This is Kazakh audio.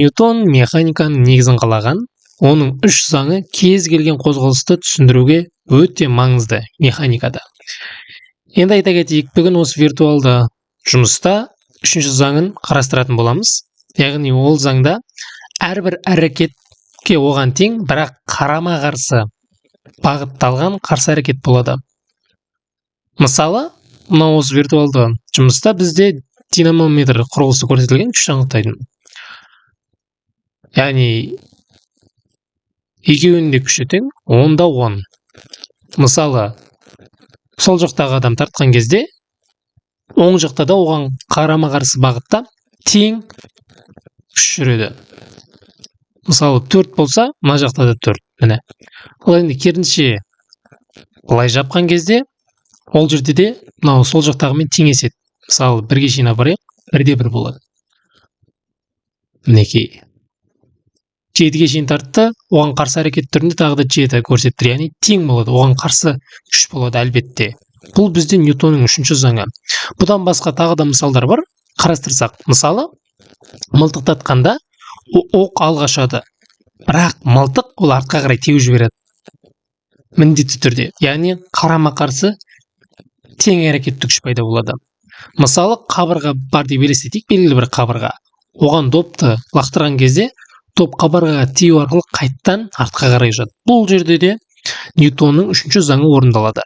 Ньютон механиканың негізін қалаған, оның үш заңы кез келген қозғалысты түсіндіруге өте маңызды механикада. Енді айта кетейік, бүгін осы виртуалды жұмыста үшінші заңын қарастыратын боламыз. Яғни ол заңда әрбір әрекетке оған тең, бірақ қарама-қарсы бағытталған қарсы әрекет болады. Мысалы, мына осы виртуалды жұмыста бізде динамометр құрылғысы көрсетілген, күшті анықтайтын. Яғни екеуінің де күші тең, 10-да 10. Мысалы, сол жақтағы адам тартқан кезде, оң жақта да оған қарама-қарсы бағытта тең күш жүреді. Мысалы, 4 болса, мына жақта да 4. Міне. Ол енді керісінше былай жапқан кезде, ол жерде де мынау сол жақтағымен теңеседі. Мысалы, 1-ге шейін апарайық, 1-де 1 болады. Мінекей. 7-ге шейін тартты, оған қарсы әрекет түрінде тағы да 7 көрсетті. Яғни тең болады, оған қарсы күш болады әлбетте. Бұл бізде Ньютонның үшінші заңы. Бұдан басқа тағы да мысалдар бар, қарастырсақ. Мысалы, мылтықтатқанда оқ алға ұшады. Бірақ мылтық ол артқа қарай теуіп жібереді. Міндетті түрде. Яғни қарама-қарсы тең әрекеттік күш пайда болады. Мысалы, қабырға бар деп елестетейік, белгілі бір қабырға. Оған допты лақтырған кезде топ қабырғаға тию арқылы қайттан артқа қарай ұшады. Бұл жерде де Ньютонның үшінші заңы орындалады.